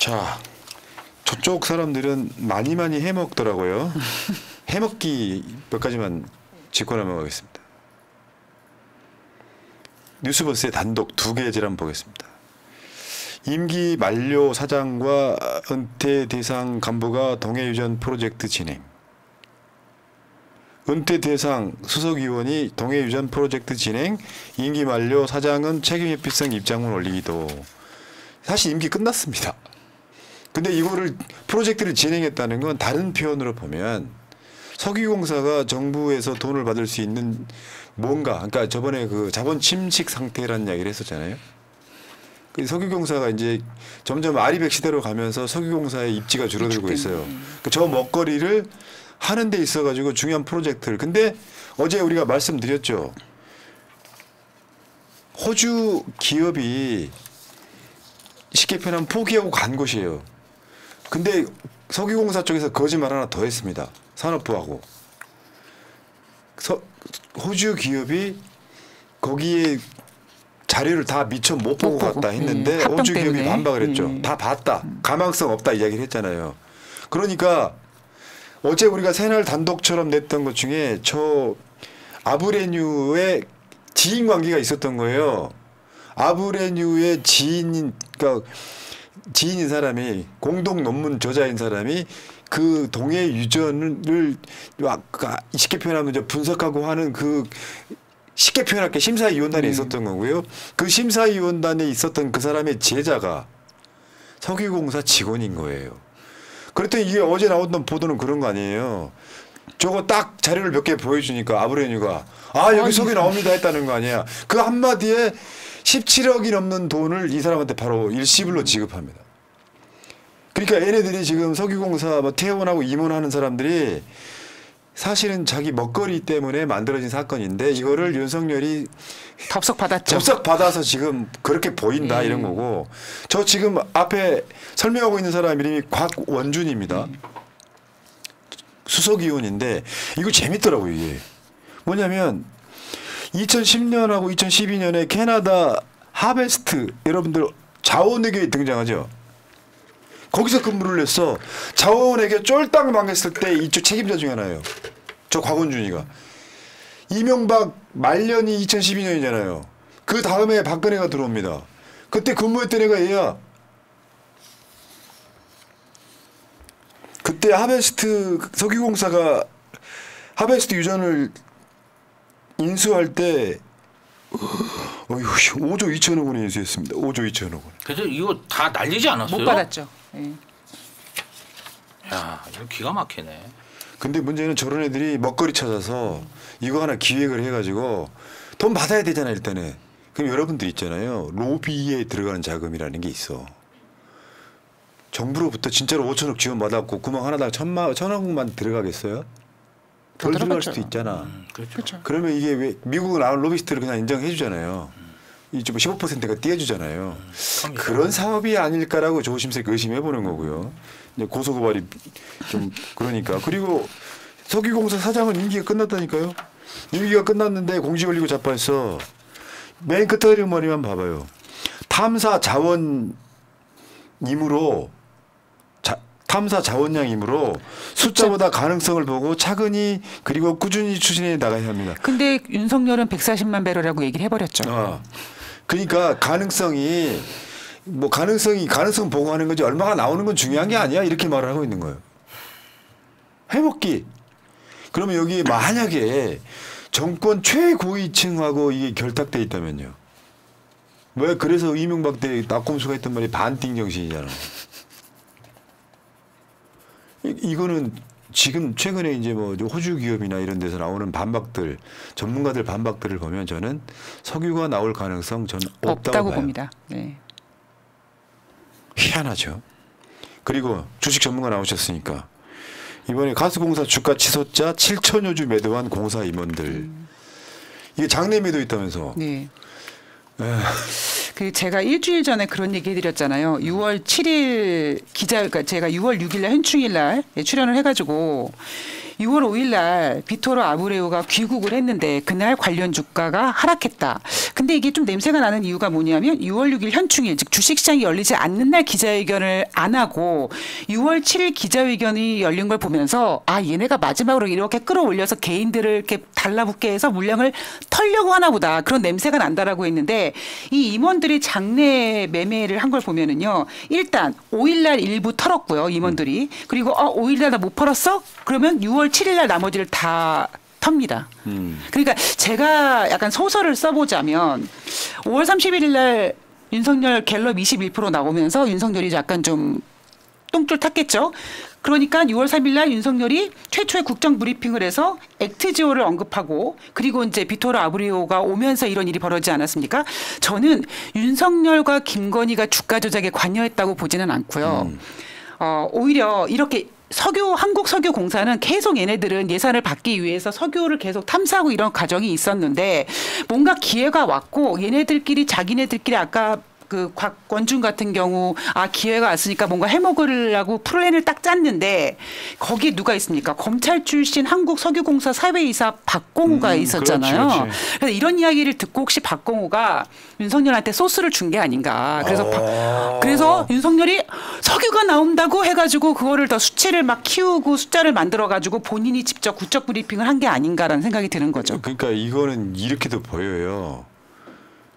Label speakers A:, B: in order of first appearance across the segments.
A: 자, 저쪽 사람들은 많이 해먹더라고요. 해먹기 몇 가지만 짚고 넘어가겠습니다. 뉴스버스의 단독 2개의 질 한번 보겠습니다. 임기 만료 사장과 은퇴 대상 간부가 동해유전 프로젝트 진행. 은퇴 대상 수석위원이 동해유전 프로젝트 진행, 임기 만료 사장은 책임회피성 입장문 올리기도. 사실 임기 끝났습니다. 근데 이거를 프로젝트를 진행했다는 건 다른 표현으로 보면 석유공사가 정부에서 돈을 받을 수 있는 뭔가, 그러니까 저번에 그 자본 침식 상태라는 이야기를 했었잖아요. 석유공사가 이제 점점 아리백 시대로 가면서 석유공사의 입지가 줄어들고 있어요. 저 먹거리를 하는 데 있어가지고 중요한 프로젝트를. 근데 어제 우리가 말씀드렸죠. 호주 기업이 쉽게 표현하면 포기하고 간 곳이에요. 근데 석유공사 쪽에서 거짓말 하나 더 했습니다. 산업부하고. 호주 기업이 거기에 자료를 다 미처 못 보고 갔다 했는데 호주 기업이 반박을 했죠. 다 봤다. 가망성 없다 이야기를 했잖아요. 그러니까 어제 우리가 새날 단독처럼 냈던 것 중에 저 아브레뉴의 지인 관계가 있었던 거예요. 아브레뉴의 그러니까 지인인 사람이, 공동 논문 저자인 사람이 그 동해 유전을 쉽게 표현하면 이제 분석하고 하는 그 쉽게 표현할게 심사위원단에 있었던 거고요. 그 심사위원단에 있었던 그 사람의 제자가 석유공사 직원인 거예요. 그랬더니 이게 어제 나왔던 보도는 그런 거 아니에요. 저거 딱 자료를 몇 개 보여주니까 아브레뉴가 여기 석유 나옵니다 했다는 거 아니야. 그 한마디에 17억이 넘는 돈을 이 사람한테 바로 일시불로 지급합니다. 그러니까 얘네들이 지금 석유공사 퇴원하고 임원하는 사람들이 사실은 자기 먹거리 때문에 만들어진 사건인데 이거를 윤석열이
B: 덥석 받았죠.
A: 덥석 받아서 지금 그렇게 보인다 이런 거고. 저 지금 앞에 설명하고 있는 사람 이름이 곽원준입니다. 수석위원인데 이거 재밌더라고요. 이게 뭐냐면 2010년하고 2012년에 캐나다 하베스트, 여러분들 자원외교에 등장하죠. 거기서 근무를 했어. 자원외교 쫄딱 망했을 때 이쪽 책임자 중에 하나예요. 저 곽원준이가. 이명박 말년이 2012년이잖아요. 그 다음에 박근혜가 들어옵니다. 그때 근무했던 애가 얘야. 그때 하베스트 석유공사가 하베스트 유전을 인수할 때 5조 2천억 원이 인수했습니다. 5조 2천억 원.
C: 그래서 이거 다 날리지 않았어요?
B: 못 받았죠. 예.
C: 야, 이거 기가 막히네.
A: 근데 문제는 저런 애들이 먹거리 찾아서 이거 하나 기획을 해가지고 돈 받아야 되잖아요 일단은. 그럼 여러분들 있잖아요. 로비에 들어가는 자금이라는 게 있어. 정부로부터 진짜로 5천억 지원 받았고 구멍 하나당 1,000억만 들어가겠어요? 덜 들어갈 수도 있잖아.
C: 그렇죠.
A: 그러면 이게 왜 미국은 로비스트를 그냥 인정해 주잖아요. 이좀 15%가 띄워주잖아요. 그런 사업이 아닐까라고 조심스럽게 의심해 보는 거고요. 이제 고소고발이 좀 그러니까. 그리고 석유공사 사장은 임기가 끝났다니까요. 임기가 끝났는데 공직 올리고 자빠졌어. 맨 끝에 머리만 봐봐요. 탐사 자원량이므로 숫자보다 가능성을 보고 차근히 그리고 꾸준히 추진해 나가야 합니다.
B: 근데 윤석열은 140만 배럴이라고 얘기를 해버렸죠.
A: 그러니까 가능성 보고하는 거지 얼마가 나오는 건 중요한 게 아니야 이렇게 말을 하고 있는 거예요. 해먹기. 그러면 여기 만약에 정권 최고위층하고 이게 결탁돼 있다면요. 왜 그래서 이명박 때 낙곰수가 했던 말이 반띵 정신이잖아. 이거는 지금 최근에 이제 호주 기업이나 이런 데서 나오는 반박들, 전문가들 반박들을 보면 저는 석유가 나올 가능성 저는 없다고 봐요.
B: 봅니다. 네.
A: 희한하죠. 그리고 주식 전문가 나오셨으니까 이번에 가스공사 주가 치솟자 7천여 주 매도한 공사 임원들. 이게 장내 매도 있다면서.
B: 네. 제가 일주일 전에 그런 얘기 해드렸잖아요. 6월 7일 그러니까 제가 6월 6일 날 현충일 날 출연을 해가지고 6월 5일 날 비토르 아브레우가 귀국을 했는데 그날 관련 주가가 하락했다. 근데 이게 좀 냄새가 나는 이유가 뭐냐면 6월 6일 현충일 즉 주식시장이 열리지 않는 날 기자회견을 안 하고 6월 7일 기자회견이 열린 걸 보면서 아 얘네가 마지막으로 이렇게 끌어올려서 개인들을 이렇게 달라붙게 해서 물량을 털려고 하나 보다. 그런 냄새가 난다라고 했는데 이 임원들이 장내 매매를 한 걸 보면은요. 일단 5일 날 일부 털었고요. 임원들이. 그리고 5일 날 나 못 팔았어? 그러면 6월 7일 날 나머지를 다 텁니다. 그러니까 제가 약간 소설을 써보자면 5월 31일 날 윤석열 갤럽 21% 나오면서 윤석열이 약간 좀 똥줄 탔겠죠. 그러니까 6월 3일 날 윤석열이 최초의 국정 브리핑을 해서 액트지오를 언급하고 그리고 이제 비토르 아브리오가 오면서 이런 일이 벌어지지 않았습니까? 저는 윤석열과 김건희가 주가 조작에 관여했다고 보지는 않고요. 오히려 이렇게 한국석유공사는 계속 얘네들은 예산을 받기 위해서 석유를 계속 탐사하고 이런 과정이 있었는데 뭔가 기회가 왔고 얘네들끼리 자기네들끼리 아까 그 곽원준 같은 경우 기회가 왔으니까 뭔가 해먹으려고 플랜을 딱 짰는데 거기에 누가 있습니까? 검찰 출신 한국석유공사 사회이사 박공우가 있었잖아요.
A: 그렇지.
B: 그래서 이런 이야기를 듣고 혹시 박공우가 윤석열한테 소스를 준 게 아닌가. 그래서 윤석열이 석유가 나온다고 해가지고 그거를 더 수치를 막 키우고 숫자를 만들어가지고 본인이 직접 국정 브리핑을 한 게 아닌가라는 생각이 드는 거죠.
A: 그러니까 이거는 이렇게도 보여요.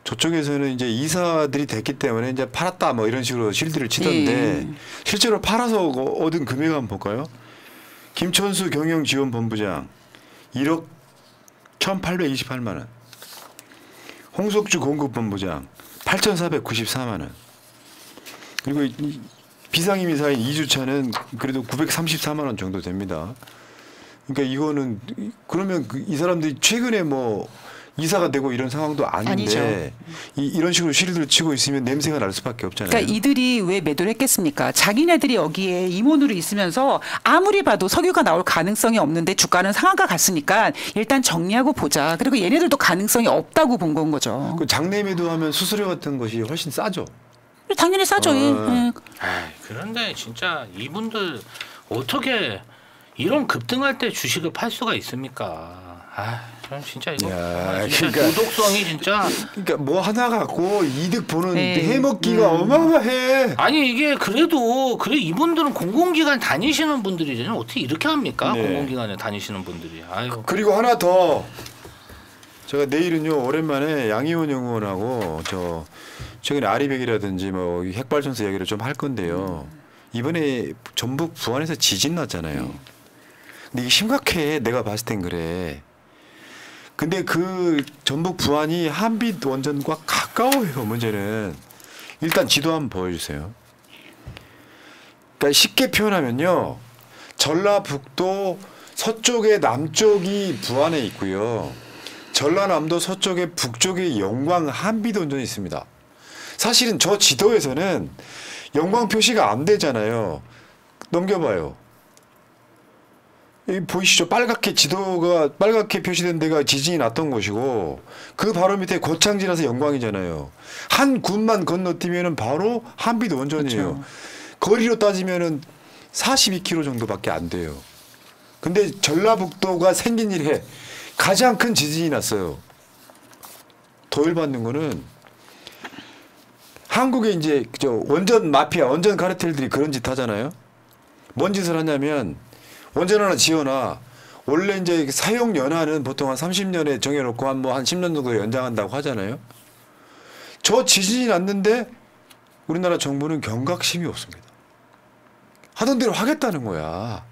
A: 저쪽에서는 이제 이사들이 됐기 때문에 이제 팔았다 뭐 이런 식으로 실드를 치던데 실제로 팔아서 얻은 금액 한번 볼까요? 김천수 경영지원본부장 1억 1,828만 원. 홍석주 공급본부장 8,494만 원. 그리고 비상임 이사인 이주찬은 그래도 934만 원 정도 됩니다. 그러니까 이거는 그러면 이 사람들이 최근에 뭐 이사가 되고 이런 상황도 아닌데 이런 식으로 실드를 치고 있으면 냄새가 날 수밖에 없잖아요.
B: 그러니까 이들이 왜 매도를 했겠습니까? 자기네들이 여기에 임원으로 있으면서 아무리 봐도 석유가 나올 가능성이 없는데 주가는 상한가 갔으니까 일단 정리하고 보자. 그리고 얘네들도 가능성이 없다고 본 건 거죠.
A: 그 장내 매도하면 수수료 같은 것이 훨씬 싸죠.
B: 당연히 싸죠.
C: 그런데 진짜 이분들 어떻게 이런 급등할 때 주식을 팔 수가 있습니까? 저는 진짜 이거 진짜
A: 그러니까,
C: 도덕성이 진짜
A: 그러니까 뭐 하나 갖고 이득 보는 해먹기가 어마어마해.
C: 아니 이게 그래도 이분들은 공공기관 다니시는 분들이잖아요. 어떻게 이렇게 합니까?
A: 네.
C: 공공기관에 다니시는 분들이. 아유.
A: 그리고 하나 더 제가 내일은요 오랜만에 양희원 의원하고 저 최근에 아리백이라든지 뭐 핵발전소 이야기를 좀 할 건데요. 이번에 전북 부안에서 지진 났잖아요. 근데 이게 심각해. 내가 봤을 땐 그래. 근데 그 전북 부안이 한빛 원전과 가까워요. 문제는 일단 지도 한번 보여주세요. 그러니까 쉽게 표현하면요, 전라북도 서쪽에 남쪽이 부안에 있고요, 전라남도 서쪽에 북쪽에 영광 한빛 원전이 있습니다. 사실은 저 지도에서는 영광 표시가 안 되잖아요. 넘겨봐요. 여기 보이시죠? 빨갛게 지도가 빨갛게 표시된 데가 지진이 났던 곳이고 그 바로 밑에 고창 지나서 영광이잖아요. 한 군만 건너뛰면은 바로 한빛 원전이에요. 그렇죠. 거리로 따지면은 42km 정도밖에 안 돼요. 근데 전라북도가 생긴 이래 가장 큰 지진이 났어요. 더 열받는 거는 한국에 이제 저 원전 마피아, 원전 카르텔들이 그런 짓 하잖아요. 뭔 짓을 하냐면 원전 하나 지어놔. 원래 이제 사용 연한은 보통 한 30년에 정해놓고 한 10년 정도 연장한다고 하잖아요. 저 지진이 났는데 우리나라 정부는 경각심이 없습니다. 하던 대로 하겠다는 거야.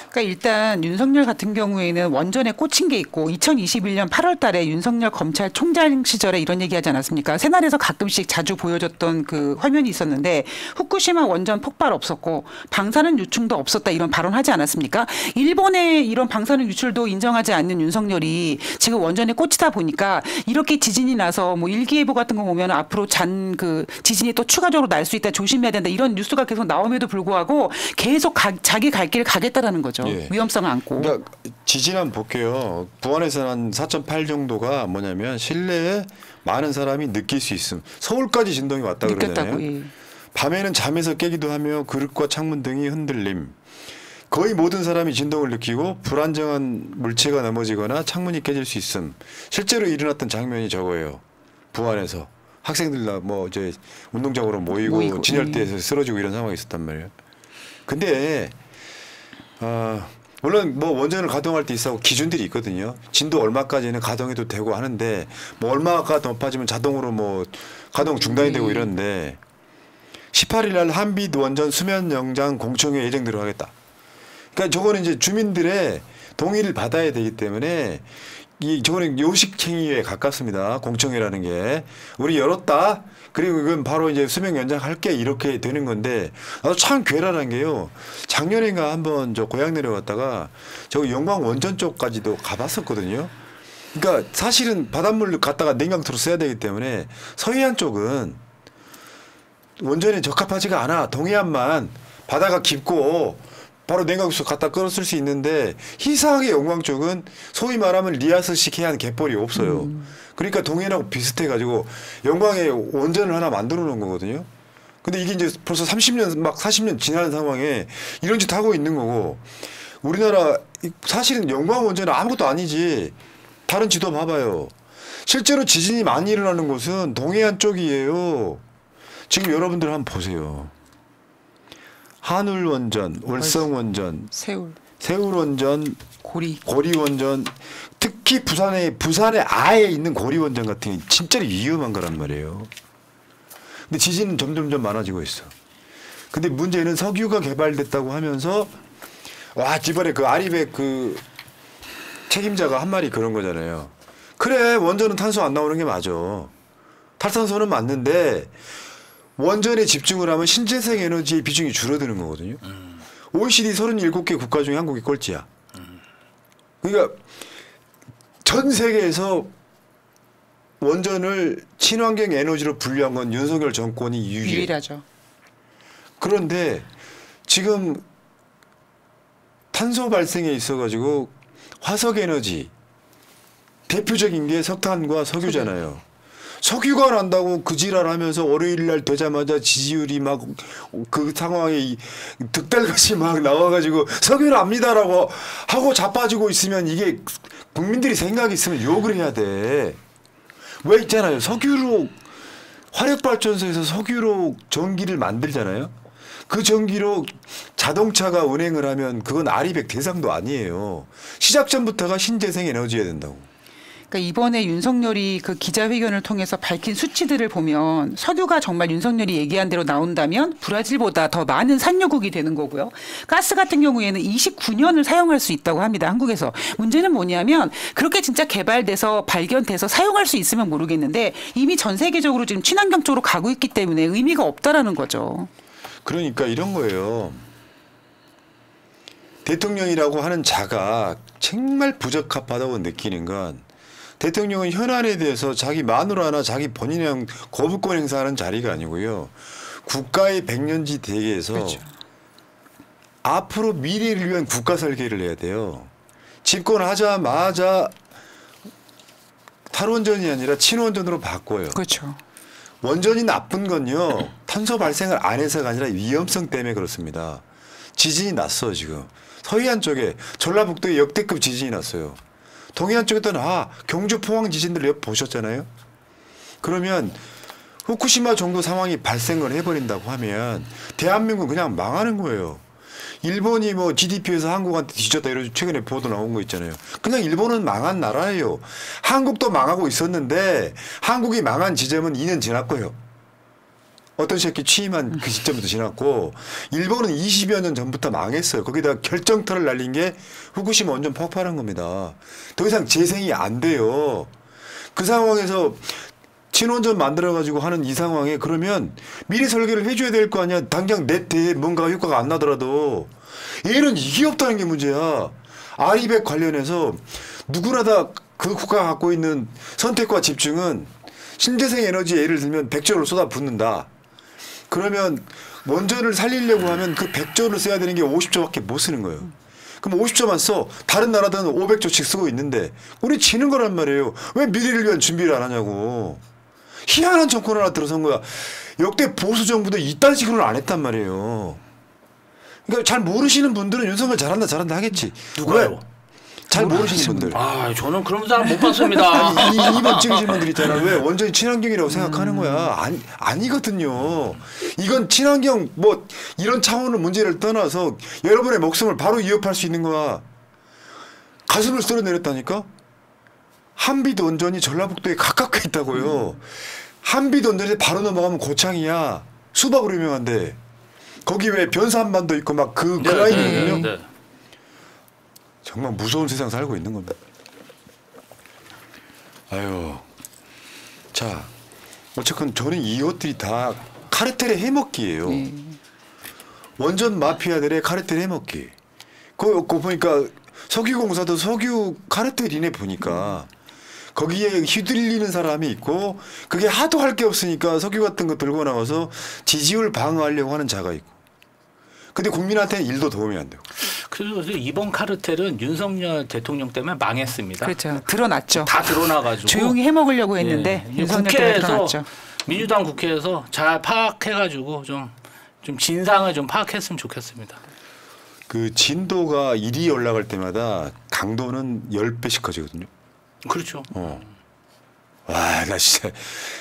B: 그러니까 일단 윤석열 같은 경우에는 원전에 꽂힌 게 있고 2021년 8월 달에 윤석열 검찰총장 시절에 이런 얘기하지 않았습니까? 새날에서 가끔씩 자주 보여줬던 그 화면이 있었는데 후쿠시마 원전 폭발 없었고 방사능 유출도 없었다 이런 발언하지 않았습니까? 일본의 이런 방사능 유출도 인정하지 않는 윤석열이 지금 원전에 꽂히다 보니까 이렇게 지진이 나서 뭐 일기예보 같은 거 보면 앞으로 지진이 또 추가적으로 날 수 있다 조심해야 된다 이런 뉴스가 계속 나옴에도 불구하고 계속 자기 갈 길을 가겠다라는 거죠.
A: 예.
B: 위험성을 안고.
A: 그러니까 지진 한번 볼게요. 부안에서는 한 4.8 정도가 뭐냐면 실내에 많은 사람이 느낄 수 있음. 서울까지 진동이 왔다 그러잖아요.
B: 예.
A: 밤에는 잠에서 깨기도 하며 그릇과 창문 등이 흔들림. 거의 모든 사람이 진동을 느끼고 불안정한 물체가 넘어지거나 창문이 깨질 수 있음. 실제로 일어났던 장면이 저거예요. 부안에서 학생들 뭐 이제 운동장으로 모이고 진열대에서 쓰러지고 이런 상황이 있었단 말이에요. 근데 물론 뭐 원전을 가동할 때 있어 기준들이 있거든요. 진도 얼마까지는 가동해도 되고 하는데 뭐 얼마가 높아지면 자동으로 뭐 가동 중단이 되고 이러는데 18일 날 한빛 원전 수면 영장 공청회 예정 들어가겠다. 그러니까 저거는 이제 주민들의 동의를 받아야 되기 때문에 저거는 요식행위에 가깝습니다. 공청회라는 게. 우리 열었다. 그리고 이건 바로 이제 수명 연장할게 이렇게 되는 건데 나도 참 괴랄한 게요. 작년인가 한번 저 고향 내려갔다가 저 영광 원전 쪽까지도 가봤었거든요. 그러니까 사실은 바닷물을 갖다가 냉각수로 써야 되기 때문에 서해안 쪽은 원전에 적합하지가 않아. 동해안만 바다가 깊고 바로 냉각수 갖다 끌어쓸 수 있는데 희사하게 영광 쪽은 소위 말하면 리아스식 해안 갯벌이 없어요. 그러니까 동해안하고 비슷해가지고 영광에 원전을 하나 만들어 놓은 거거든요. 근데 이게 이제 벌써 30년 막 40년 지난 상황에 이런 짓 하고 있는 거고 우리나라 사실은 영광 원전은 아무것도 아니지. 다른 지도 봐봐요. 실제로 지진이 많이 일어나는 곳은 동해안 쪽이에요. 지금 여러분들 한번 보세요. 한울원전, 월성원전, 세울원전, 고리원전, 특히 부산에 아예 있는 고리원전 같은 게 진짜 위험한 거란 말이에요. 근데 지진은 점점점 많아지고 있어. 근데 문제는 석유가 개발됐다고 하면서 와 이번에 그 아리백 그 책임자가 한 말이 그런 거잖아요. 그래 원전은 탄소 안 나오는 게 맞아. 탈탄소는 맞는데 원전에 집중을 하면 신재생 에너지의 비중이 줄어드는 거거든요. OECD 37개 국가 중에 한국이 꼴찌야. 그러니까 전 세계에서 원전을 친환경 에너지로 분류한 건 윤석열 정권이
B: 유일하죠.
A: 그런데 지금 탄소 발생에 있어가지고 화석 에너지 대표적인 게 석탄과 석유잖아요. 석유가 난다고 그 지랄하면서 월요일 날 되자마자 지지율이 막 그 상황에 득달같이 막 나와가지고 석유 납니다라고 하고 자빠지고 있으면 이게 국민들이 생각이 있으면 욕을 해야 돼. 왜 있잖아요. 석유로 화력발전소에서 석유로 전기를 만들잖아요. 그 전기로 자동차가 운행을 하면 그건 아리백 대상도 아니에요. 시작 전부터가 신재생 에너지여야 된다고.
B: 그러니까 이번에 윤석열이 그 기자회견을 통해서 밝힌 수치들을 보면 석유가 정말 윤석열이 얘기한 대로 나온다면 브라질보다 더 많은 산유국이 되는 거고요. 가스 같은 경우에는 29년을 사용할 수 있다고 합니다. 한국에서. 문제는 뭐냐면 그렇게 진짜 개발돼서 발견돼서 사용할 수 있으면 모르겠는데 이미 전 세계적으로 지금 친환경 쪽으로 가고 있기 때문에 의미가 없다라는 거죠.
A: 그러니까 이런 거예요. 대통령이라고 하는 자가 정말 부적합하다고 느끼는 건 대통령은 현안에 대해서 자기 마누라나 자기 본인의 거부권 행사하는 자리가 아니고요. 국가의 백년지 대계에서 그렇죠. 앞으로 미래를 위한 국가 설계를 해야 돼요. 집권하자마자 탈원전이 아니라 친원전으로 바꿔요.
B: 그렇죠.
A: 원전이 나쁜 건요. 탄소 발생을 안 해서가 아니라 위험성 때문에 그렇습니다. 지진이 났어 지금. 서해안 쪽에 전라북도에 역대급 지진이 났어요. 동해안 쪽에도 경주 포항 지진들 보셨잖아요. 그러면 후쿠시마 정도 상황이 발생을 해버린다고 하면 대한민국은 그냥 망하는 거예요. 일본이 뭐 GDP에서 한국한테 뒤졌다 이런 최근에 보도 나온 거 있잖아요. 그냥 일본은 망한 나라예요. 한국도 망하고 있었는데 한국이 망한 지점은 2년 지났고요. 어떤 새끼 취임한 그 시점부터 지났고 일본은 20여 년 전부터 망했어요. 거기다 결정타를 날린 게 후쿠시마 원전 폭발한 겁니다. 더 이상 재생이 안 돼요. 그 상황에서 친원전 만들어가지고 하는 이 상황에 그러면 미리 설계를 해줘야 될 거 아니야. 당장 내 때에 뭔가 효과가 안 나더라도 얘는 이게 없다는 게 문제야. 아리백 관련해서 누구나 다 그 국가가 갖고 있는 선택과 집중은 신재생 에너지에 예를 들면 100조를 쏟아붓는다. 그러면 원전을 살리려고 하면 그 100조를 써야 되는 게 50조밖에 못 쓰는 거예요. 그럼 50조만 써. 다른 나라들은 500조씩 쓰고 있는데 우리 지는 거란 말이에요. 왜 미래를 위한 준비를 안 하냐고. 희한한 정권 하나 들어선 거야. 역대 보수 정부도 이딴 식으로는 안 했단 말이에요. 그러니까 잘 모르시는 분들은 윤석열 잘한다 하겠지.
C: 누가요?
A: 왜? 잘 모르시는 분들.
C: 아, 저는 그런 사람 못 봤습니다.
A: 아니, 2번 찍으신 분들 있잖아. 왜 원전이 친환경이라고 생각하는 거야? 아니거든요. 이건 친환경 뭐 이런 차원의 문제를 떠나서 여러분의 목숨을 바로 위협할 수 있는 거야. 가슴을 쓸어내렸다니까? 한빛 원전이 전라북도에 가깝게 있다고요. 한빛 원전에 바로 넘어가면 고창이야. 수박으로 유명한데 거기 왜 변산반도 있고 막 그 라인이거든요. 정말 무서운 세상 살고 있는 겁니다. 아유, 자, 어쨌건 저는 이것들이 다 카르텔의 해먹기예요. 원전 마피아들의 카르텔 해먹기. 그거 보니까 석유공사도 석유 카르텔이네 보니까 거기에 휘둘리는 사람이 있고 그게 하도 할 게 없으니까 석유 같은 거 들고 나와서 지지율 방어하려고 하는 자가 있고. 근데 국민한테는 일도 도움이 안 되고.
C: 그래서 이번 카르텔은 윤석열 대통령 때문에 망했습니다.
B: 그렇죠. 드러났죠.
C: 다 드러나가지고
B: 조용히 해먹으려고 했는데 윤석열 때문에 드러났죠.
C: 민주당 국회에서 잘 파악해가지고 좀 진상을 좀 파악했으면 좋겠습니다.
A: 그 진도가 1위 올라갈 때마다 강도는 10배씩 커지거든요.
C: 그렇죠.
A: 와, 나 진짜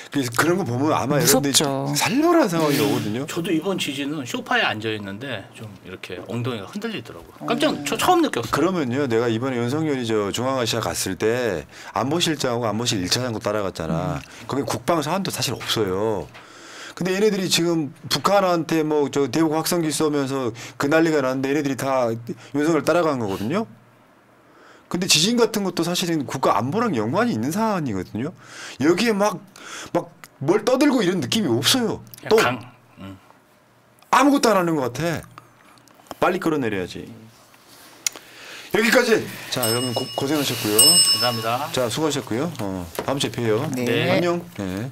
A: 그래서 그런 거 보면 아마
B: 무섭죠.
A: 여러분들 살벌한 상황이 오거든요.
C: 저도 이번 지진은 소파에 앉아 있는데 좀 이렇게 엉덩이가 흔들리더라고요. 저 처음 느꼈어요.
A: 그러면요, 내가 이번에 윤석열이 저 중앙아시아 갔을 때 안보실장하고 안보실 1차 장관 따라갔잖아. 거기 국방 사안도 사실 없어요. 근데 얘네들이 지금 북한한테 뭐 저 대북 확성기 쏘면서 그 난리가 났는데 얘네들이 다 윤석열 따라간 거거든요. 근데 지진 같은 것도 사실은 국가 안보랑 연관이 있는 사안이거든요. 여기에 막 뭘 떠들고 이런 느낌이 없어요. 또 아무것도 안 하는 것 같아. 빨리 끌어내려야지. 여기까지. 자, 여러분 고생하셨고요.
C: 감사합니다.
A: 자, 수고하셨고요. 다음 주에 봬요.
B: 네.
A: 안녕. 네.